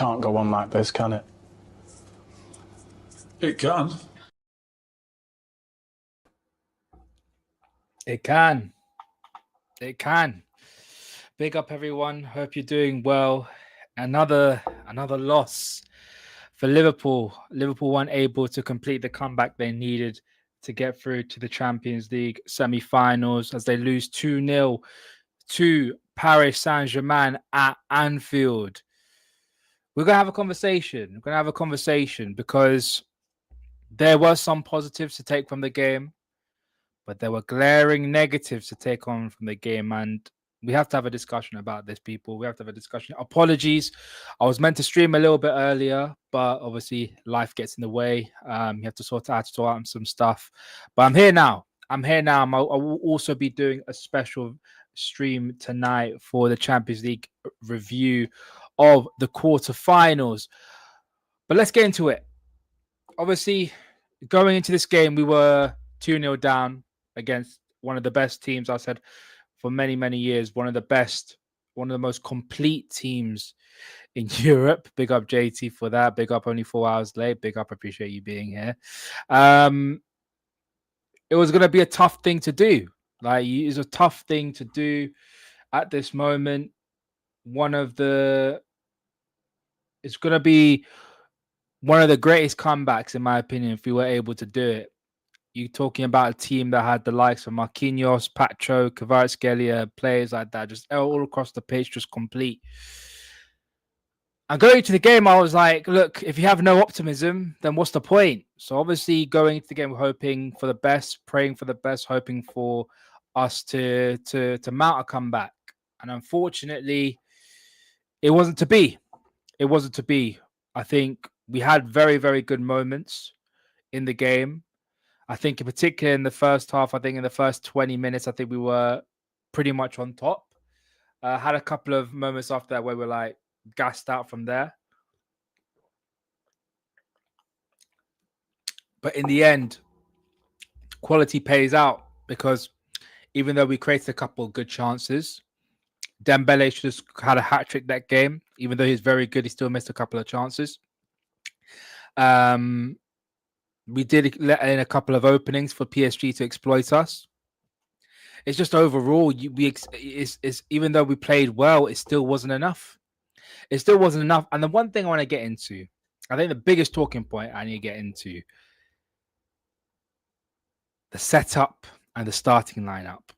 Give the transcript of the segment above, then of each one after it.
can't go on like this, can it? It can. It can. It can. Big up, everyone. Hope you're doing well. Another loss for Liverpool. Liverpool weren't able to complete the comeback they needed to get through to the Champions League semi-finals as they lose 2-0 to Paris Saint-Germain at Anfield. We're going to have a conversation. Because there were some positives to take from the game, but there were glaring negatives to take on from the game. And we have to have a discussion about this, people. We have to have a discussion. Apologies. I was meant to stream a little bit earlier, but obviously life gets in the way. You have to sort out some stuff. But I'm here now. I will also be doing a special stream tonight for the Champions League review of the quarterfinals. But let's get into it. Obviously, going into this game, we were 2-0 down against one of the best teams, I said, for many, many years. One of the most complete teams in Europe. Big up JT for that. Big up only 4 hours late. Big up, appreciate you being here. It was going to be a tough thing to do. It's a tough thing to do at this moment. It's going to be one of the greatest comebacks, in my opinion, if we were able to do it. You're talking about a team that had the likes of Marquinhos, Pacho, Kvaratskhelia, players like that, just all across the pitch, just complete. And going to the game, I was like, look, if you have no optimism, then what's the point? So obviously going into the game, hoping for the best, praying for the best, hoping for us to mount a comeback. And unfortunately, it wasn't to be. It wasn't to be. I think we had very, very good moments in the game. I think in particular in the first half, I think in the first 20 minutes, I think we were pretty much on top. Had a couple of moments after that where we're like gassed out from there. But in the end, quality pays out because even though we created a couple of good chances, Dembele should have had a hat-trick that game. Even though he's very good, he still missed a couple of chances. We did let in a couple of openings for PSG to exploit us. It's just overall, even though we played well, it still wasn't enough. It still wasn't enough. And the one thing I want to get into, I think the biggest talking point I need to get into, the setup and the starting lineup.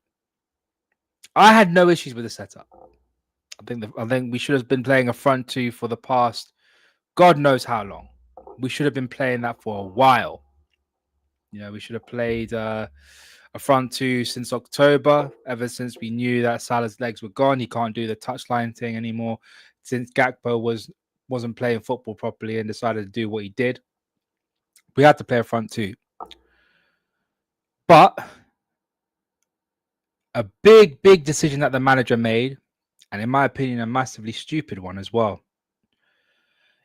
I had no issues with the setup. I think we should have been playing a front two for the past God knows how long. We should have been playing that for a while. We should have played a front two since October, ever since we knew that Salah's legs were gone. He can't do the touchline thing anymore. Since Gakpo wasn't playing football properly and decided to do what he did, we had to play a front two. But a big, big decision that the manager made, and in my opinion, a massively stupid one as well.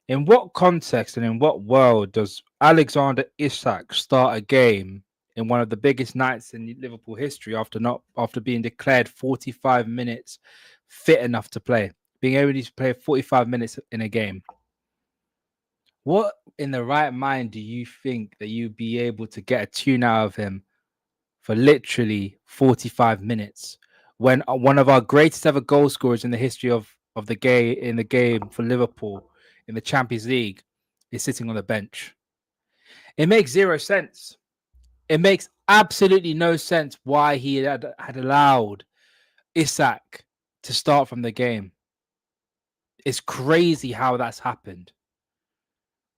In what context and in what world does Alexander Isak start a game in one of the biggest nights in Liverpool history after being declared 45 minutes fit enough to play, being able to play 45 minutes in a game? What in the right mind do you think that you'd be able to get a tune out of him for literally 45 minutes when one of our greatest ever goal scorers in the history of the game for Liverpool in the Champions League is sitting on the bench? It makes zero sense. It makes absolutely no sense why he had allowed Isak to start from the game. It's crazy how that's happened.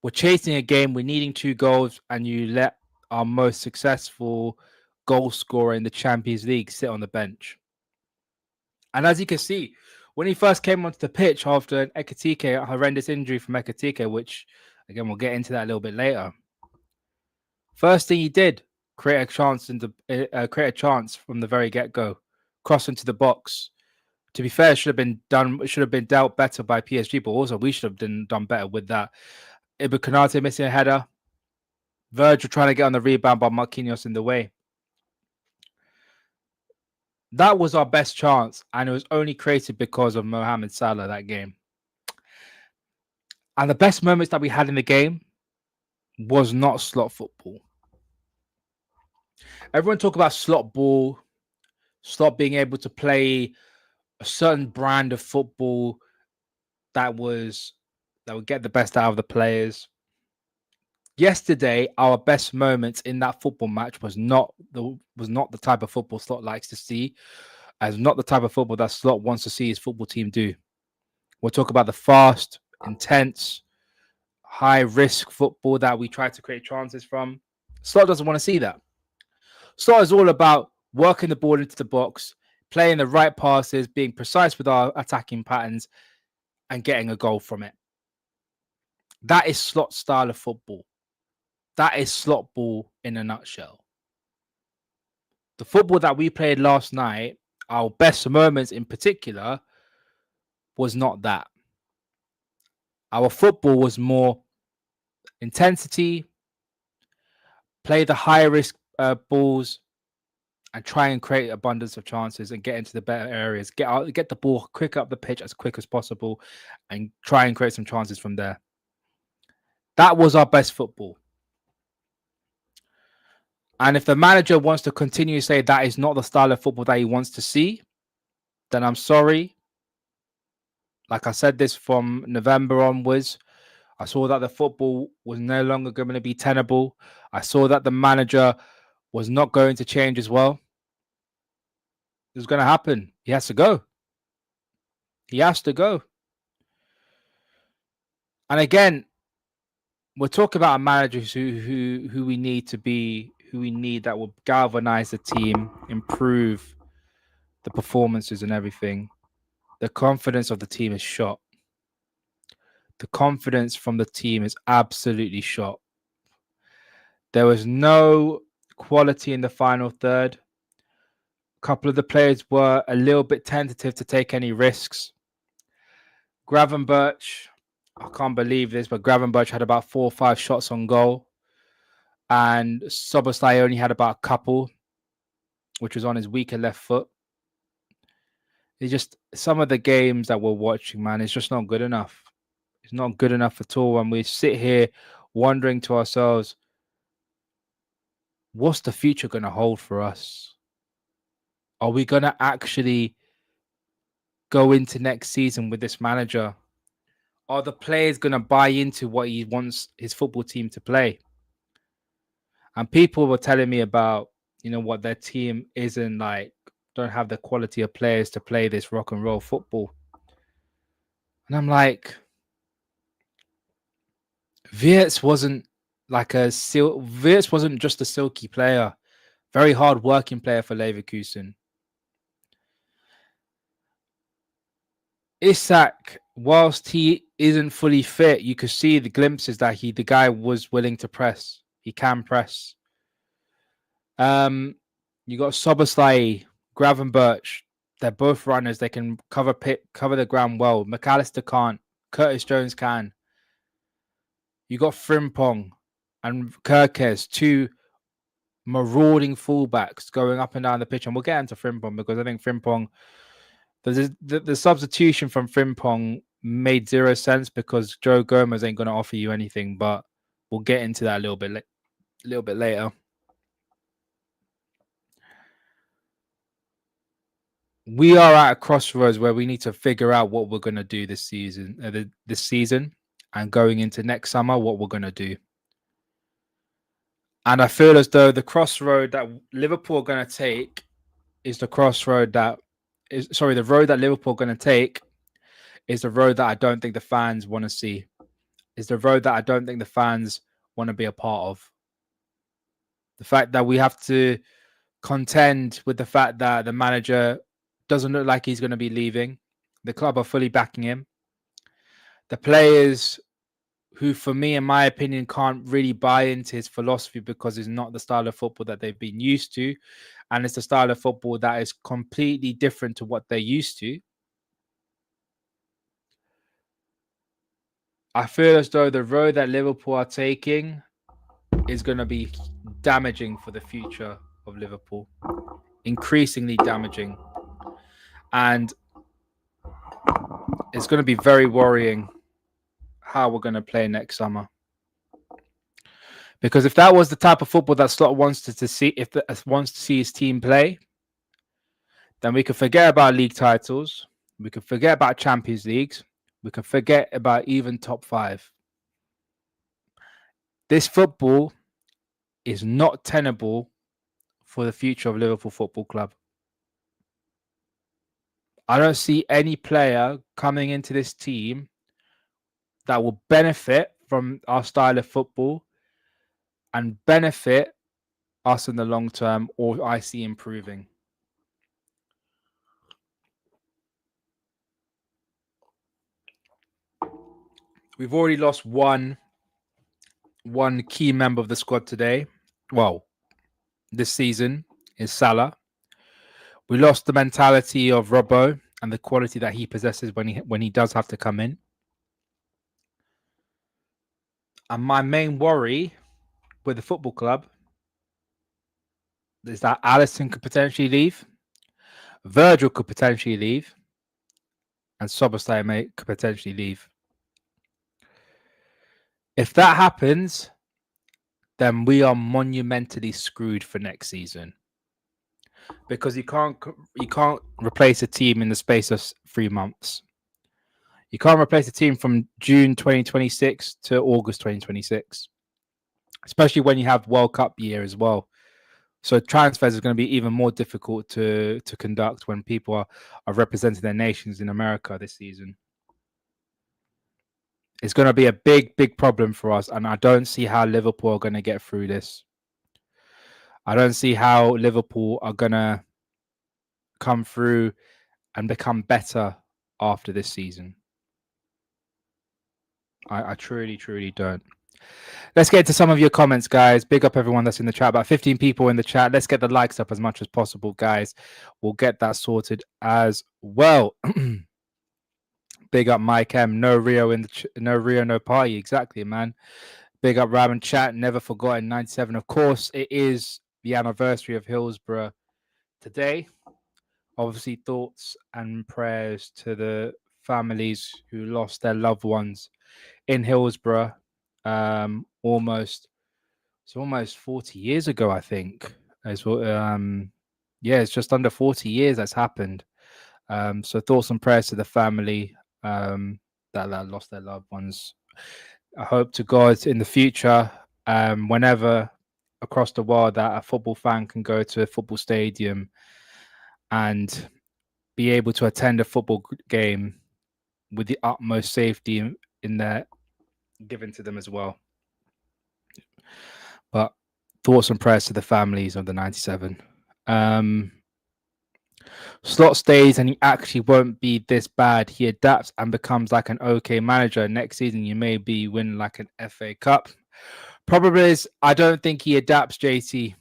We're chasing a game, we're needing 2 goals, and you let our most successful goal scorer in the Champions League sit on the bench. And as you can see, when he first came onto the pitch after an a horrendous injury from Ekitike, which, again, we'll get into that a little bit later. First thing he did, create a chance from the very get-go, cross into the box. To be fair, it should have been dealt better by PSG, but also we should have done better with that. Ibu Konate missing a header. Virgil trying to get on the rebound by Marquinhos in the way. That was our best chance, and it was only created because of Mohamed Salah that game. And the best moments that we had in the game was not slot football. Everyone talk about slot ball, slot being able to play a certain brand of football that would get the best out of the players. Yesterday, our best moments in that football match was not the type of football Slot likes to see, as not the type of football that Slot wants to see his football team do. We'll talk about the fast, intense, high risk football that we try to create chances from. Slot doesn't want to see that. Slot is all about working the ball into the box, playing the right passes, being precise with our attacking patterns, and getting a goal from it. That is Slot's style of football. That is Slot ball in a nutshell. The football that we played last night, our best moments in particular, was not that. Our football was more intensity, play the high risk balls, and try and create abundance of chances and get into the better areas. Get the ball quick up the pitch as quick as possible, and try and create some chances from there. That was our best football. And if the manager wants to continue to say that is not the style of football that he wants to see, then I'm sorry. Like I said this from November onwards, I saw that the football was no longer going to be tenable. I saw that the manager was not going to change as well. It was going to happen. He has to go. He has to go. And again, we're talking about a manager who we need to be, who we need that will galvanize the team, improve the performances and everything. The confidence of the team is shot. The confidence from the team is absolutely shot. There was no quality in the final third. A couple of the players were a little bit tentative to take any risks. Gravenberch, I can't believe this, but Gravenberch had about 4 or 5 shots on goal. And Soboslai only had about a couple, which was on his weaker left foot. It's just some of the games that we're watching, man, it's just not good enough. It's not good enough at all. And we sit here wondering to ourselves, what's the future going to hold for us? Are we going to actually go into next season with this manager? Are the players going to buy into what he wants his football team to play? And people were telling me about, what their team isn't like, don't have the quality of players to play this rock and roll football. And I'm like, Wirtz wasn't just a silky player, very hard working player for Leverkusen. Isak, whilst he isn't fully fit, you could see the glimpses that the guy was willing to press. He can press. You got Soboslai, Gravenberch. They're both runners. They can cover the ground well. McAllister can't. Curtis Jones can. You got Frimpong and Kirkes, 2 marauding fullbacks going up and down the pitch. And we'll get into Frimpong because I think Frimpong, the substitution from Frimpong made 0 sense because Joe Gomez ain't going to offer you anything. But we'll get into that a little bit later. We are at a crossroads where we need to figure out what we're going to do this season, and going into next summer, what we're going to do. And I feel as though the crossroad that Liverpool are going to take is the road that Liverpool are going to take is the road that I don't think the fans want to see. Is the road that I don't think the fans want to be a part of. The fact that we have to contend with the fact that the manager doesn't look like he's going to be leaving. The club are fully backing him. The players who, for me, in my opinion, can't really buy into his philosophy because it's not the style of football that they've been used to. And it's the style of football that is completely different to what they're used to. I feel as though the road that Liverpool are taking is going to be damaging for the future of Liverpool. Increasingly damaging. And it's going to be very worrying how we're going to play next summer. Because if that was the type of football that Slot wants to see, if wants to see his team play, then we could forget about league titles. We could forget about Champions Leagues. We could forget about even top 5. This football is not tenable for the future of Liverpool Football Club. I don't see any player coming into this team that will benefit from our style of football and benefit us in the long term, or I see improving. We've already lost one key member of the squad today. Well, this season is Salah. We lost the mentality of Robbo and the quality that he possesses when he does have to come in. And my main worry with the football club is that Alisson could potentially leave, Virgil could potentially leave, and Szoboszlai could potentially leave. If that happens, then we are monumentally screwed for next season. Because you can't replace a team in the space of 3 months. You can't replace a team from June 2026 to August 2026, especially when you have World Cup year as well. So transfers is going to be even more difficult to conduct when people are representing their nations in America this season. It's going to be a big problem for us, and I don't see how Liverpool are going to get through this. I don't see how Liverpool are going to come through and become better after this season. I truly don't. Let's get to some of your comments, guys. Big up everyone that's in the chat. About 15 people in the chat. Let's get the likes up as much as possible, guys. We'll get that sorted as well. Big up Mike M. No Rio no Rio, no party. Exactly, man. Big up Ramen Chat. Never forgotten 97. Of course, it is the anniversary of Hillsborough today. Obviously, thoughts and prayers to the families who lost their loved ones in Hillsborough. Almost 40 years ago, I think. It's just under 40 years that's happened. So thoughts and prayers to the family that lost their loved ones. I hope to God in the future, whenever across the world that a football fan can go to a football stadium and be able to attend a football game with the utmost safety in there given to them as well. But thoughts and prayers to the families of the 97. Slot stays and he actually won't be this bad. He adapts and becomes like an okay manager. Next season, you may be win like an FA Cup. Problem is, I don't think he adapts, JT.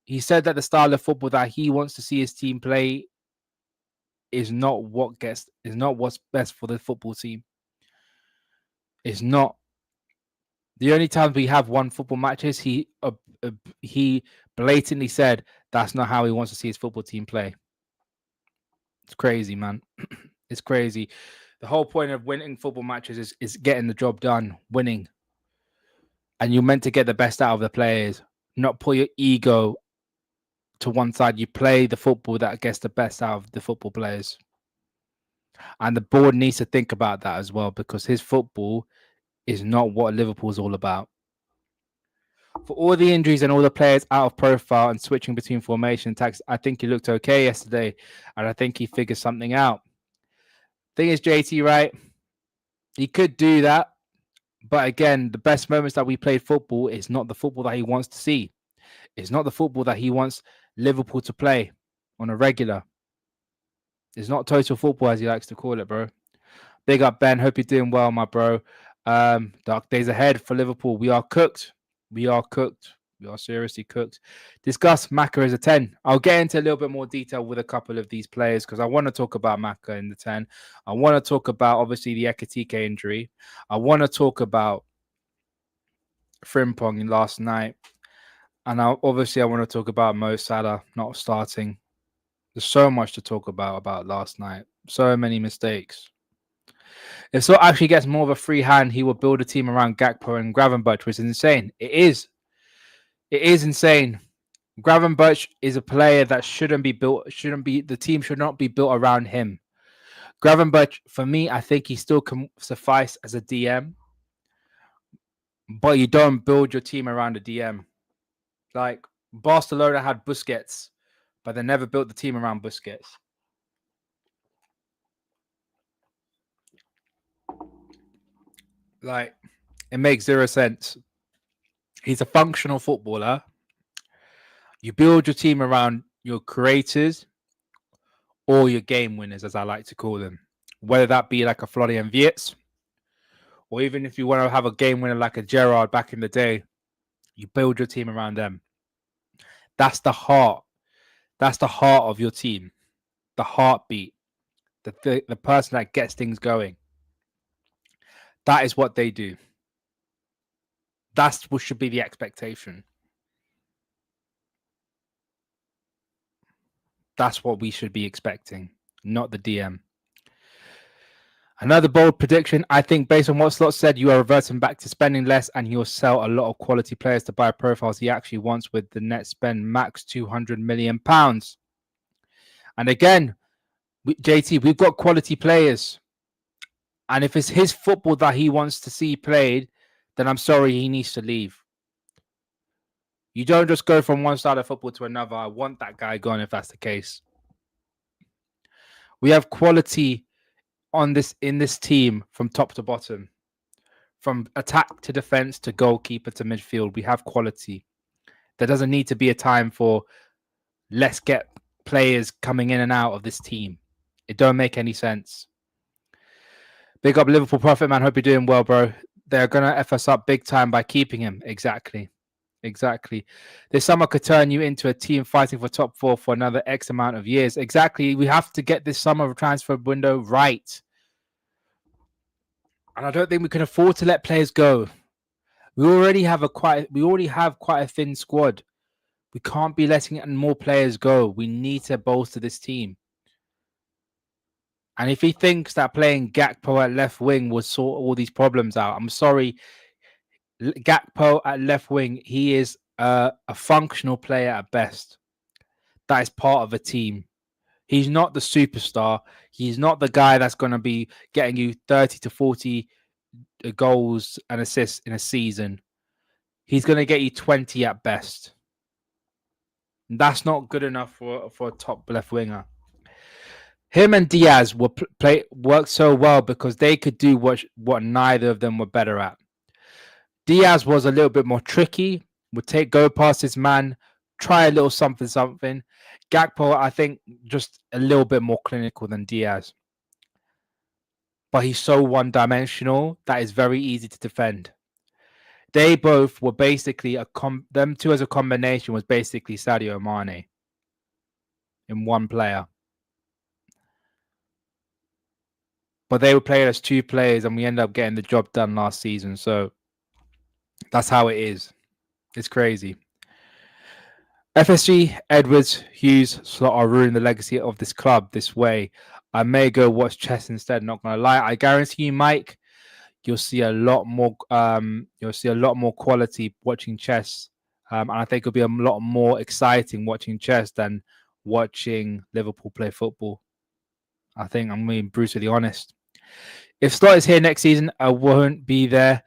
He said that the style of football that he wants to see his team play is not what's best for the football team. It's not. The only time we have won football matches, he blatantly said that's not how he wants to see his football team play. It's crazy, man. It's crazy. The whole point of winning football matches is getting the job done, winning. And you're meant to get the best out of the players, not put your ego to one side. You play the football that gets the best out of the football players. And the board needs to think about that as well, because his football is not what Liverpool's all about. For all the injuries and all the players out of profile and switching between formation attacks, I think he looked okay yesterday, and I think he figured something out. Thing is, JT, right? He could do that, but again, the best moments that we played football is not the football that he wants to see. It's not the football that he wants Liverpool to play on a regular. It's not total football, as he likes to call it, bro. Big up, Ben. Hope you're doing well, my bro. Dark days ahead for Liverpool. We are cooked. We are cooked. We are seriously cooked. Discuss Maka as a 10. I'll get into a little bit more detail with a couple of these players because I want to talk about Maka in the 10. I want to talk about, obviously, the Ekitike injury. I want to talk about Frimpong last night. And I want to talk about Mo Salah not starting. There's so much to talk about last night. So many mistakes. If Slot actually gets more of a free hand, he will build a team around Gakpo and Gravenberch, which is insane. It is. It is insane. Gravenberch is a player that shouldn't be built. Shouldn't be the team should not be built around him. Gravenberch, for me, I think he still can suffice as a DM, but you don't build your team around a DM. Like Barcelona had Busquets, but they never built the team around Busquets. Like, it makes zero sense. He's a functional footballer. You build your team around your creators or your game winners, as I like to call them. Whether that be like a Florian Wirtz, or even if you want to have a game winner like a Gerrard back in the day, you build your team around them. That's the heart. That's the heart of your team. The heartbeat. The person that gets things going. That is what they do. That's what should be the expectation. That's what we should be expecting, not the DM. Another bold prediction. I think based on what Slot said, you are reverting back to spending less and he will sell a lot of quality players to buy profiles he actually wants with the net spend max £200 million. And again, JT, we've got quality players. And if it's his football that he wants to see played, then I'm sorry, he needs to leave. You don't just go from one side of football to another. I want that guy gone if that's the case. We have quality in this team from top to bottom. From attack to defense to goalkeeper to midfield, we have quality. There doesn't need to be a time for let's get players coming in and out of this team. It don't make any sense. Big up Liverpool Profit, man. Hope you're doing well, bro. They're going to F us up big time by keeping him. Exactly. This summer could turn you into a team fighting for top four for another X amount of years. Exactly. We have to get this summer transfer window right. And I don't think we can afford to let players go. We already have quite a thin squad. We can't be letting more players go. We need to bolster this team. And if he thinks that playing Gakpo at left wing will sort all these problems out, I'm sorry. Gakpo at left wing, he is a functional player at best. That is part of a team. He's not the superstar. He's not the guy that's going to be getting you 30 to 40 goals and assists in a season. He's going to get you 20 at best. That's not good enough for a top left winger. Him and Diaz work so well because they could do what neither of them were better at. Diaz was a little bit more tricky, would go past his man, try a little something. Gakpo, I think, just a little bit more clinical than Diaz. But he's so one-dimensional that it's very easy to defend. They both were basically them two as a combination was basically Sadio Mane in one player. But they were playing as two players and we ended up getting the job done last season. So that's how it is. It's crazy. FSG, Edwards, Hughes, Slot are ruining the legacy of this club this way. I may go watch chess instead, not gonna lie. I guarantee you, Mike, you'll see a lot more quality watching chess. And I think it'll be a lot more exciting watching chess than watching Liverpool play football. I think I'm being brutally honest. If Slot is here next season, I won't be there.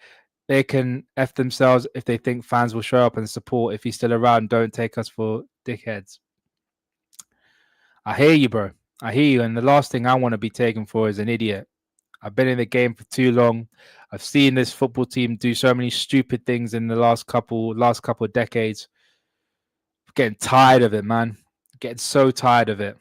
They can F themselves if they think fans will show up and support. If he's still around, don't take us for dickheads. I hear you, bro. I hear you. And the last thing I want to be taken for is an idiot. I've been in the game for too long. I've seen this football team do so many stupid things in the last couple of decades. I'm getting tired of it, man. I'm getting so tired of it.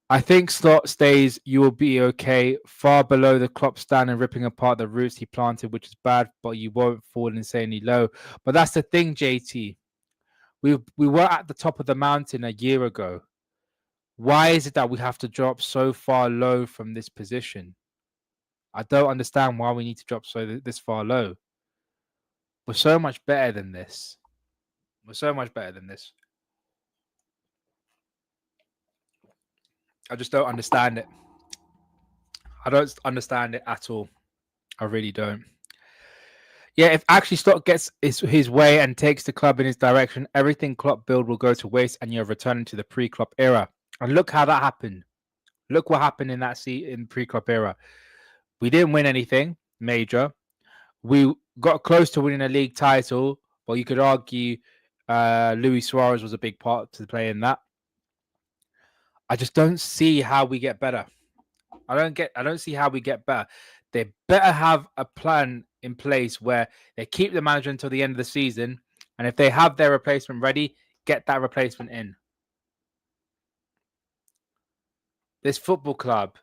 I think Slot stays, you will be okay. Far below the Klopp standard, ripping apart the roots he planted, which is bad, but you won't fall insanely low. But that's the thing, JT. We were at the top of the mountain a year ago. Why is it that we have to drop so far low from this position? I don't understand why we need to drop this far low. We're so much better than this. I just don't understand it. I don't understand it at all. I really don't. Yeah, if actually Stock gets his way and takes the club in his direction, everything Klopp build will go to waste, and you're returning to the pre-Klopp era. And look how that happened. Look what happened in that in pre-Klopp era. We didn't win anything major. We got close to winning a league title, but you could argue Luis Suarez was a big part to play in that. I just don't see how we get better. I don't see how we get better. They better have a plan in place where they keep the manager until the end of the season, and if they have their replacement ready, get that replacement in. This football club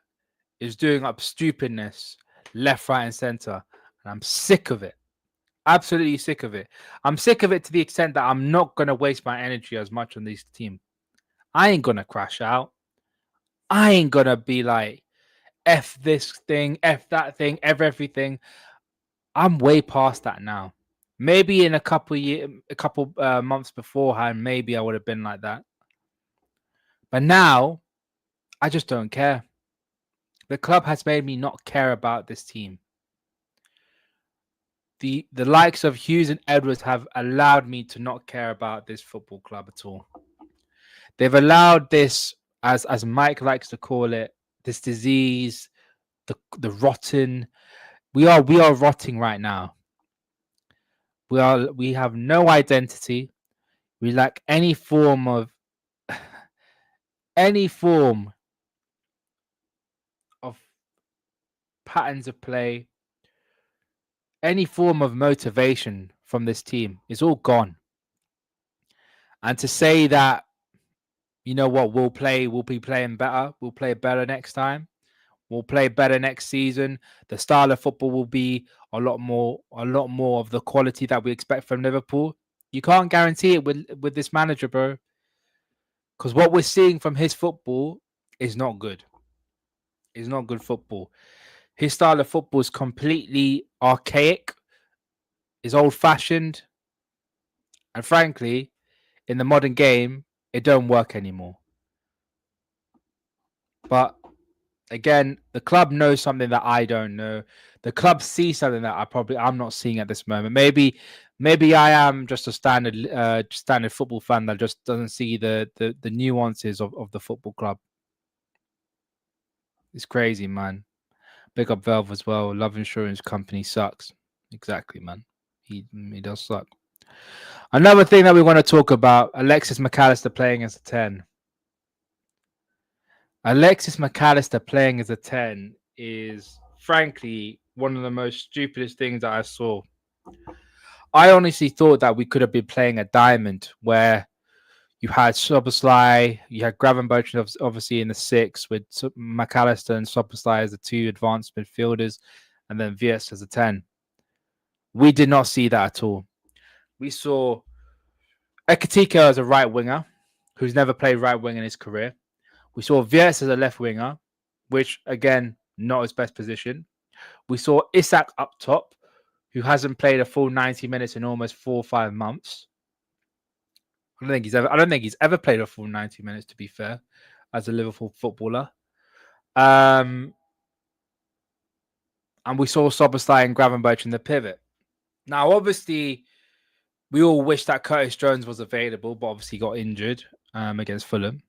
is doing up stupidness left, right, and center, and I'm sick of it. Absolutely sick of it. I'm sick of it to the extent that I'm not going to waste my energy as much on this team. I ain't going to crash out. I ain't going to be like, F this thing, F that thing, F everything. I'm way past that now. Maybe in a couple months beforehand, maybe I would have been like that. But now, I just don't care. The club has made me not care about this team. The likes of Hughes and Edwards have allowed me to not care about this football club at all. They've allowed this, as Mike likes to call it, this disease, the rotten. We are rotting right now. We have no identity. We lack any form of patterns of play, any form of motivation from this team is all gone. And to say that, you know what, we'll be playing better, we'll play better next time, we'll play better next season, the style of football will be a lot more of the quality that we expect from Liverpool. You can't guarantee it with this manager, bro. Because what we're seeing from his football is not good. It's not good football. His style of football is completely archaic, is old-fashioned, and frankly, in the modern game, it don't work anymore. But again, the club knows something that I don't know. The club sees something that I'm not seeing at this moment. Maybe I am just a standard football fan that just doesn't see the nuances of the football club. It's crazy, man. Big up Valve as well. Love insurance company sucks. Exactly, man. He does suck. Another thing that we want to talk about, Alexis McAllister playing as a 10. Alexis McAllister playing as a 10 is, frankly, one of the most stupidest things that I saw. I honestly thought that we could have been playing a diamond where you had Szoboszlai, you had Gravenberch obviously in the 6 with McAllister and Szoboszlai as the 2 advanced midfielders, and then Wirtz as a 10. We did not see that at all. We saw Ekitike as a right winger, who's never played right wing in his career. We saw Wirtz as a left winger, which, again, not his best position. We saw Isak up top, who hasn't played a full 90 minutes in almost 4 or 5 months. I don't think he's ever played a full 90 minutes, to be fair, as a Liverpool footballer. And we saw Szoboszlai and Gravenberch in the pivot. Now, obviously, we all wish that Curtis Jones was available, but obviously got injured against Fulham.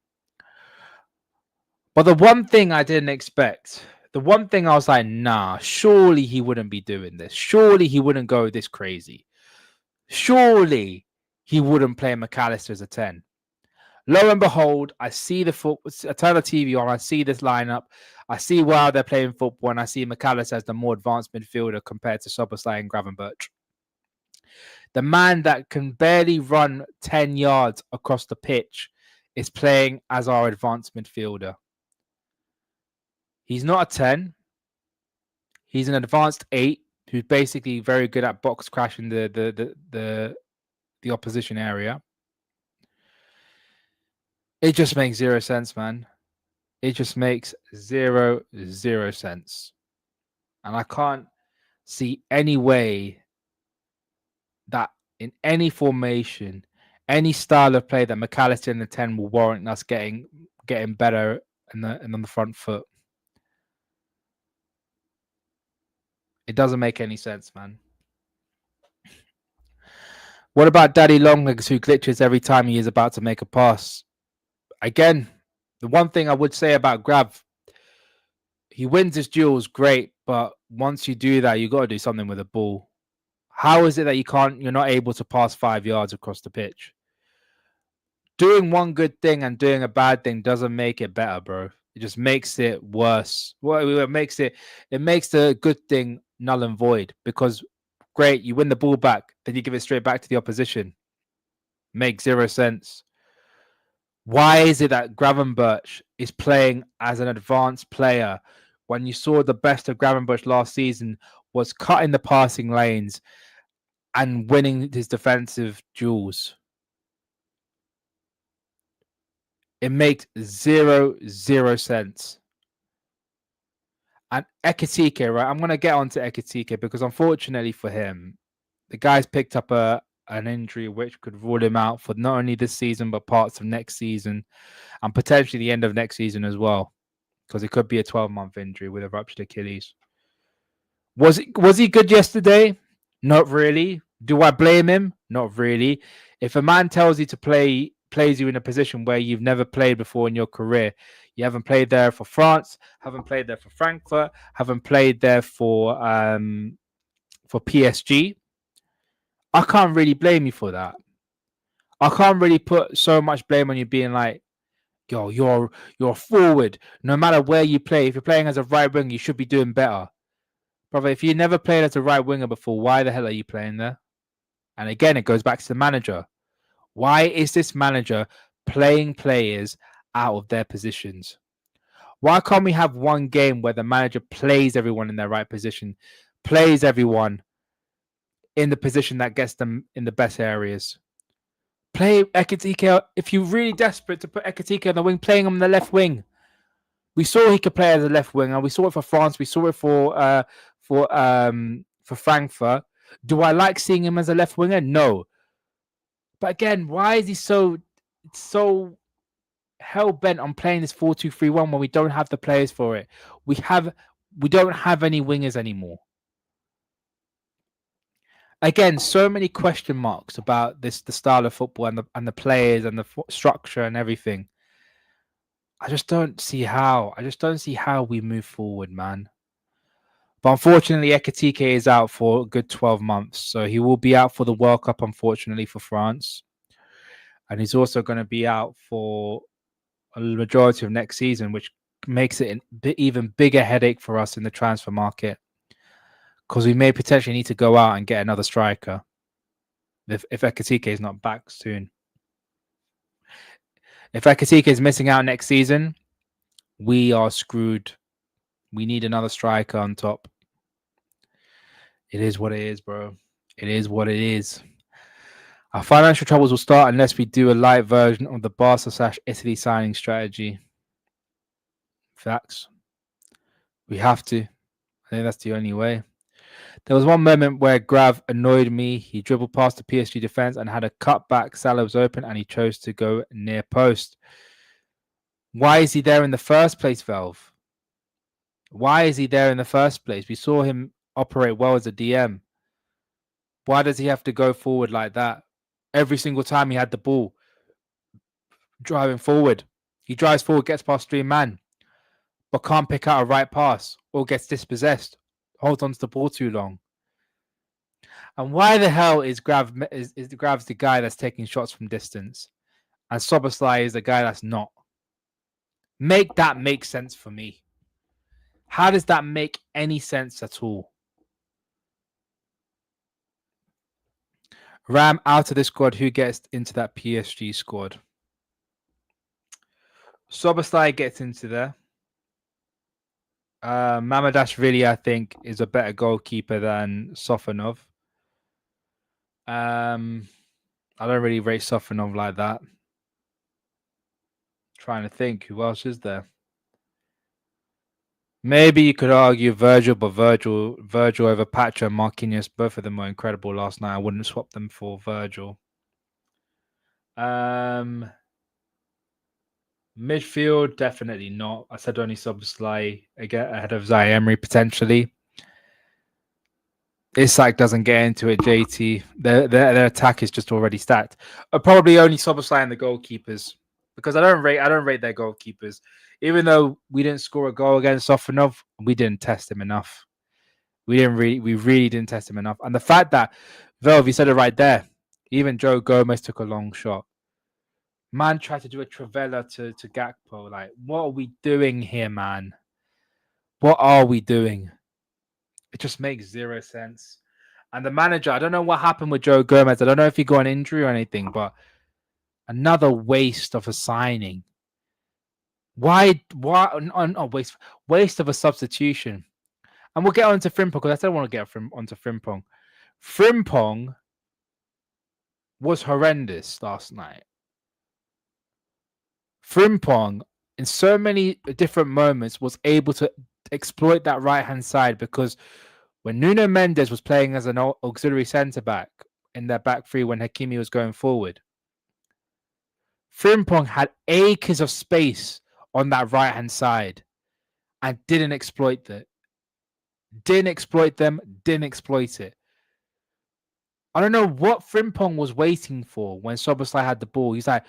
But the one thing I didn't expect, the one thing I was like, nah, surely he wouldn't be doing this. Surely he wouldn't go this crazy. Surely he wouldn't play McAllister as a 10. Lo and behold, I see I turn the TV on, I see this lineup, I see why they're playing football, and I see McAllister as the more advanced midfielder compared to Szoboszlai and Gravenberch. The man that can barely run 10 yards across the pitch is playing as our advanced midfielder. He's not a 10. He's an advanced 8 who's basically very good at box crashing the opposition area. It just makes zero sense, man. It just makes zero sense. And I can't see any way that in any formation, any style of play that McAllister in the 10 will warrant us getting better and on the front foot. It doesn't make any sense, man. What about Daddy Longlegs, who glitches every time he is about to make a pass? Again, the one thing I would say about Grav, he wins his duels, great, but once you do that, you got to do something with the ball. How is it that you're not able to pass 5 yards across the pitch? Doing one good thing and doing a bad thing doesn't make it better, bro. It just makes it worse. Well, it makes the good thing null and void, because great, you win the ball back, then you give it straight back to the opposition. Makes zero sense. Why is it that Gravenberch is playing as an advanced player when you saw the best of Gravenberch last season was cutting the passing lanes and winning his defensive duels? It makes zero sense. And Ekitike, right? I'm going to get on to Ekitike because unfortunately for him, the guy's picked up an injury which could rule him out for not only this season but parts of next season and potentially the end of next season as well, because it could be a 12-month injury with a ruptured Achilles. Was he good yesterday? Not really. Do I blame him? Not really. If a man tells you to plays you in a position where you've never played before in your career, you haven't played there for France, haven't played there for Frankfurt, haven't played there for PSG, I can't really blame you for that. I can't really put so much blame on you being like, yo, you're a forward. No matter where you play, if you're playing as a right wing, you should be doing better. Brother, if you never played as a right winger before, why the hell are you playing there? And again, it goes back to the manager. Why is this manager playing players out of their positions? Why can't we have one game where the manager plays everyone in their right position, plays everyone in the position that gets them in the best areas? Play Ekitike. If you're really desperate to put Ekitike on the wing, playing him on the left wing. We saw he could play as a left winger. We saw it for France. We saw it for Frankfurt. Do I like seeing him as a left winger? No. But again, why is he so hell bent on playing this 4-2-3-1 when we don't have the players for it? We don't have any wingers anymore. Again, so many question marks about the style of football and the players and the structure and everything. I just don't see how. I just don't see how we move forward, man. But unfortunately, Ekitike is out for a good 12 months. So he will be out for the World Cup, unfortunately, for France. And he's also going to be out for a majority of next season, which makes it an even bigger headache for us in the transfer market, because we may potentially need to go out and get another striker if Ekitike is not back soon. If Ekitike is missing out next season, we are screwed. We need another striker on top. It is what it is, bro. It is what it is. Our financial troubles will start unless we do a light version of the Barca/Italy signing strategy. Facts. We have to. I think that's the only way. There was one moment where Grav annoyed me. He dribbled past the PSG defense and had a cutback. Salah was open and he chose to go near post. Why is he there in the first place, Valve? Why is he there in the first place? We saw him operate well as a DM. Why does he have to go forward like that? Every single time he had the ball, driving forward. He drives forward, gets past 3 man, but can't pick out a right pass or gets dispossessed, holds on to the ball too long. And why the hell is Grav's the guy that's taking shots from distance, and Soboslai is the guy that's not? Make that make sense for me. How does that make any sense at all? Ram out of this squad. Who gets into that PSG squad? Soboslai gets into there. Mamadashvili, I think, is a better goalkeeper than Sofanov. I don't really rate Sofanov like that. Trying to think, who else is there? Maybe you could argue Virgil, but Virgil over Pacho and Marquinhos, both of them were incredible last night. I wouldn't swap them for Virgil. Midfield, definitely not. I said only Szoboszlai again ahead of Zaire Emery potentially. Isak doesn't get into it, JT. Their attack is just already stacked. Probably only Soboslai and the goalkeepers, because I don't rate their goalkeepers. Even though we didn't score a goal against Sofanov, we didn't test him enough. We really didn't test him enough. And the fact that Velv, you said it right there. Even Joe Gomez took a long shot. Man tried to do a Travella to Gakpo. Like, what are we doing here, man? What are we doing? It just makes zero sense. And the manager, I don't know what happened with Joe Gomez. I don't know if he got an injury or anything, but another waste of a signing. Why? Waste of a substitution. And we'll get on to Frimpong because I still want to get onto Frimpong. Frimpong was horrendous last night. Frimpong, in so many different moments, was able to exploit that right-hand side because when Nuno Mendes was playing as an auxiliary centre-back in their back three when Hakimi was going forward, Frimpong had acres of space on that right-hand side and didn't exploit it. Didn't exploit them, didn't exploit it. I don't know what Frimpong was waiting for when Soboslai had the ball. He's like,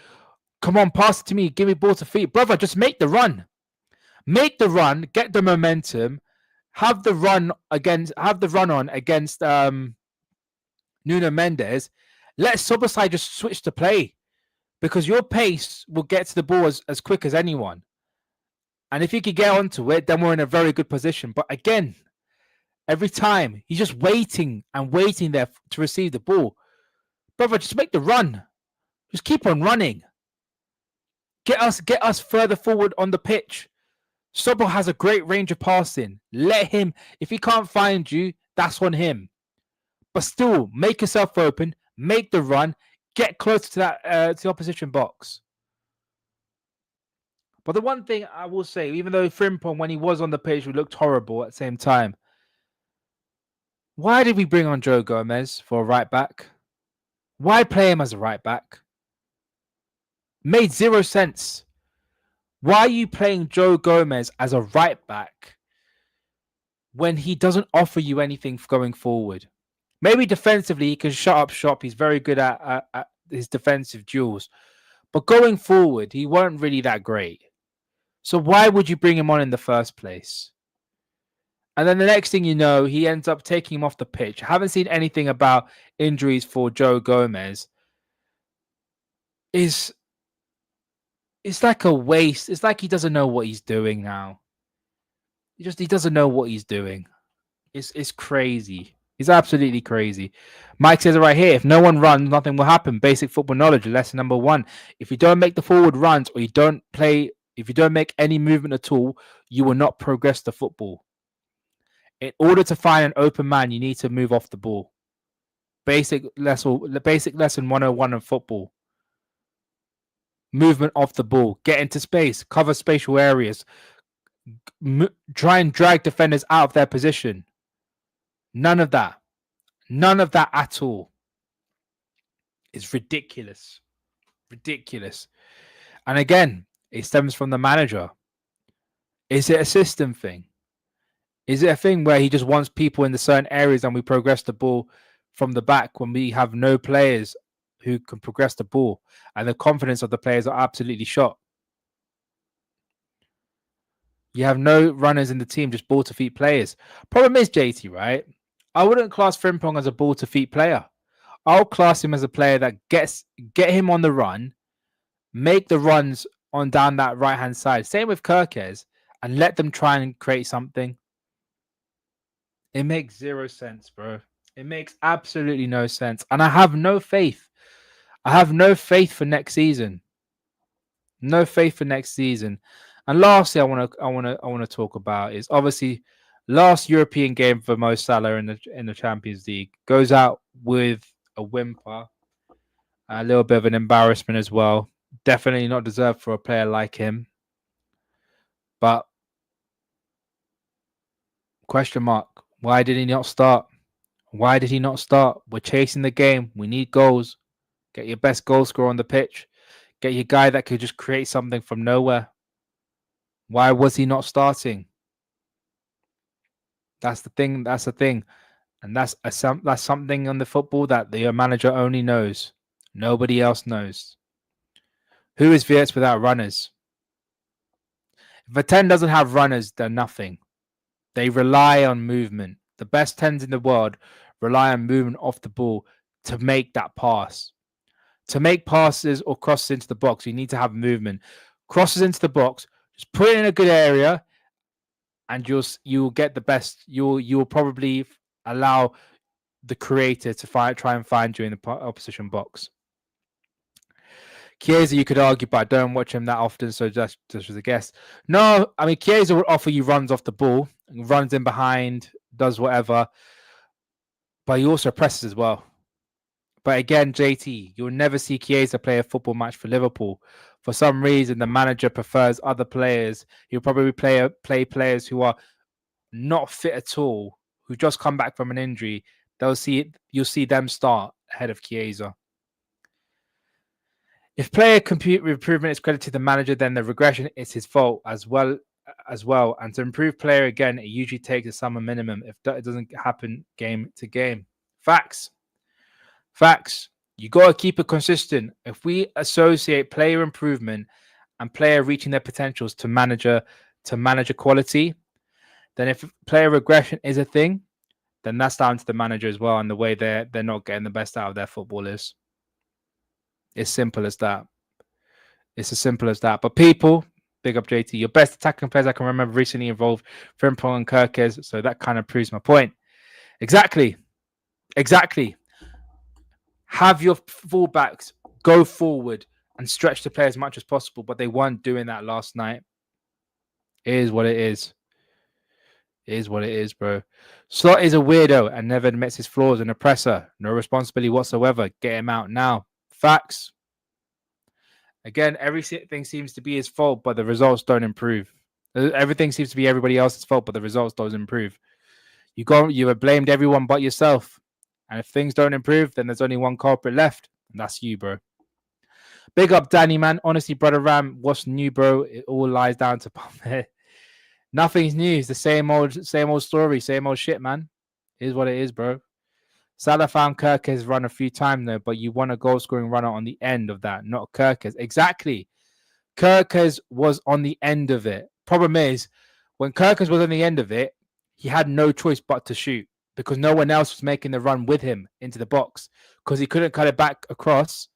come on, pass it to me, give me ball to feet. Brother, just make the run. Make the run, get the momentum, have the run on against Nuno Mendes. Let Soboslai just switch to play because your pace will get to the ball as quick as anyone. And if you could get onto it, then we're in a very good position. But again, every time he's just waiting and waiting there to receive the ball. Brother, just make the run. Just keep on running. Get us further forward on the pitch. Sobo has a great range of passing. Let him, if he can't find you, that's on him. But still, make yourself open, make the run, get close to that to the opposition box. But the one thing I will say, even though Frimpong, when he was on the pitch, we looked horrible at the same time. Why did we bring on Joe Gomez for a right back? Why play him as a right back? Made zero sense. Why are you playing Joe Gomez as a right back when he doesn't offer you anything going forward? Maybe defensively, he can shut up shop. He's very good at his defensive duels. But going forward, he weren't really that great. So why would you bring him on in the first place? And then the next thing you know, he ends up taking him off the pitch. I haven't seen anything about injuries for Joe Gomez. It's like a waste. It's like he doesn't know what he's doing now. He doesn't know what he's doing. It's crazy. It's absolutely crazy. Mike says it right here. If no one runs, nothing will happen. Basic football knowledge, lesson number 1. If you don't make the forward runs or you don't make any movement at all, you will not progress the football. In order to find an open man, you need to move off the ball. Basic lesson 101 of football. Movement off the ball. Get into space. Cover spatial areas. Try and drag defenders out of their position. None of that. None of that at all. It's ridiculous. Ridiculous. And again, it stems from the manager. Is it a system thing? Is it a thing where he just wants people in the certain areas and we progress the ball from the back when we have no players who can progress the ball and the confidence of the players are absolutely shot? You have no runners in the team, just ball to feet players. Problem is, JT, right? I wouldn't class Frimpong as a ball to feet player. I'll class him as a player that get him on the run, make the runs on down that right hand side. Same with Kirkes, and let them try and create something. It makes zero sense, bro. It makes absolutely no sense, and I have no faith. I have no faith for next season. No faith for next season. And lastly, I want to talk about is obviously last European game for Mo Salah in the Champions League goes out with a whimper, a little bit of an embarrassment as well. Definitely not deserved for a player like him. But question mark, why did he not start? Why did he not start? We're chasing the game. We need goals. Get your best goal scorer on the pitch. Get your guy that could just create something from nowhere. Why was he not starting? That's the thing. And that's something on the football that the manager only knows. Nobody else knows. Who is Wirtz without runners? If a 10 doesn't have runners, they're nothing. They rely on movement. The best 10s in the world rely on movement off the ball to make that pass. To make passes or crosses into the box, you need to have movement. Crosses into the box, just put it in a good area, and you'll get the best. You'll probably allow the creator to try and find you in the opposition box. Chiesa, you could argue, but I don't watch him that often, so just as a guess. No, I mean Chiesa will offer you runs off the ball, runs in behind, does whatever, but he also presses as well. But again, JT, you'll never see Chiesa play a football match for Liverpool. For some reason, the manager prefers other players. He'll probably play players who are not fit at all, who just come back from an injury. You'll see them start ahead of Chiesa. If player improvement is credited to the manager, then the regression is his fault as well. And to improve player again, it usually takes a summer minimum if it doesn't happen game to game. Facts. You got to keep it consistent. If we associate player improvement and player reaching their potentials to manager quality, then if player regression is a thing, then that's down to the manager as well and the way they're not getting the best out of their footballers. It's simple as that. It's as simple as that. But people, big up JT, your best attacking players I can remember recently involved Frimpong and Kirkes. So that kind of proves my point. Exactly. Have your fullbacks go forward and stretch the play as much as possible, but they weren't doing that last night. It is what it is. It is what it is, bro. Slot is a weirdo and never admits his flaws. An oppressor. No responsibility whatsoever. Get him out now. Facts. Again, everything seems to be his fault, but the results don't improve. Everything seems to be everybody else's fault, but the results don't improve. You have blamed everyone but yourself. And if things don't improve, then there's only one culprit left, and that's you, bro. Big up, Danny, man. Honestly, brother Ram, what's new, bro? It all lies down to Palmer. Nothing's new. It's the same old story, same old shit, man. It is what it is, bro. Salah found Kirkes run a few times though, but you want a goal scoring runner on the end of that, not Kirkes. Exactly. Kirkes was on the end of it. Problem is, when Kirkes was on the end of it, he had no choice but to shoot because no one else was making the run with him into the box because he couldn't cut it back across.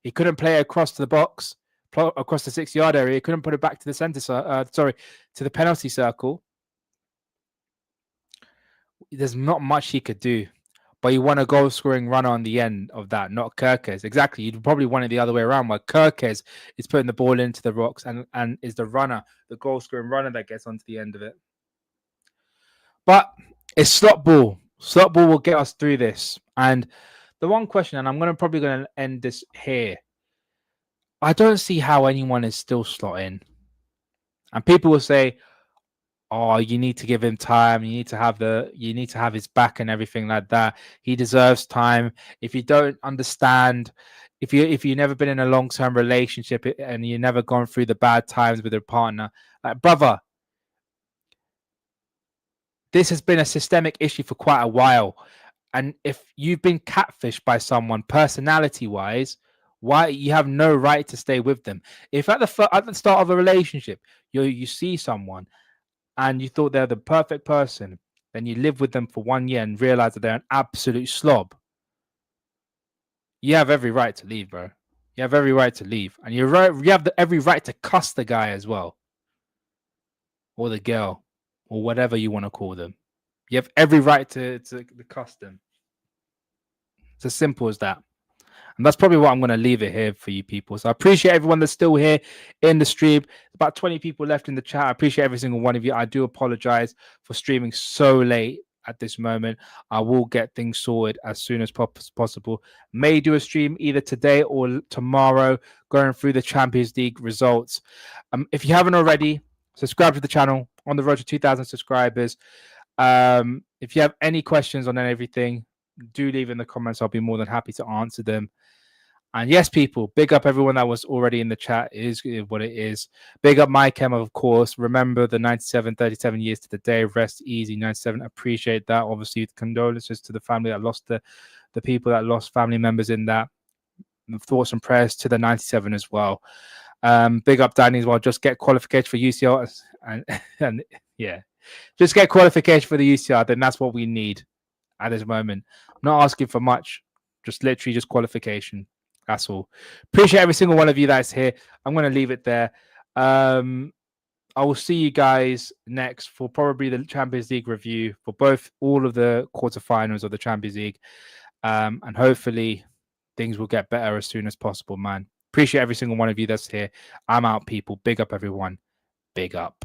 He couldn't play it across to the box, across the 6-yard area. He couldn't put it back to the to the penalty circle. There's not much he could do. But you want a goal scoring runner on the end of that, not Kirkes. Exactly. You'd probably want it the other way around, where Kirkes is putting the ball into the rocks and is the runner, the goal scoring runner that gets onto the end of it. But it's slot ball. Slot ball will get us through this. And the one question, and I'm probably going to end this here. I don't see how anyone is still slotting. And people will say, oh, you need to give him time. You need to have his back and everything like that. He deserves time. If you don't understand, if you've never been in a long-term relationship and you've never gone through the bad times with a partner, like, brother, this has been a systemic issue for quite a while. And if you've been catfished by someone personality-wise, why you have no right to stay with them? If at the start of a relationship, you see someone and you thought they're the perfect person, then you live with them for 1 year and realize that they're an absolute slob, you have every right to leave, bro. You have every right to leave. And you have every right to cuss the guy as well. Or the girl. Or whatever you want to call them. You have every right to cuss them. It's as simple as that. And that's probably what I'm going to leave it here for you people. So I appreciate everyone that's still here in the stream. About 20 people left in the chat. I appreciate every single one of you. I do apologize for streaming so late at this moment. I will get things sorted as soon as possible. May do a stream either today or tomorrow going through the Champions League results. If you haven't already, subscribe to the channel. On the road to 2,000 subscribers. If you have any questions on everything, do leave in the comments. I'll be more than happy to answer them. And yes, people, big up everyone that was already in the chat. It is what it is. Big up Mike M, of course. Remember the 97, 37 years to the day. Rest easy, 97. Appreciate that. Obviously, condolences to the family that lost the people that lost family members in that. Thoughts and prayers to the 97 as well. Big up Danny as well. Just get qualification for UCL. And yeah, just get qualification for the UCL. Then that's what we need at this moment. I'm not asking for much. Just literally just qualification. That's all. Appreciate every single one of you that's here. I'm going to leave it there. I will see you guys next for probably the Champions League review for all of the quarterfinals of the Champions League. And hopefully things will get better as soon as possible, man. Appreciate every single one of you that's here. I'm out, people. Big up, everyone. Big up.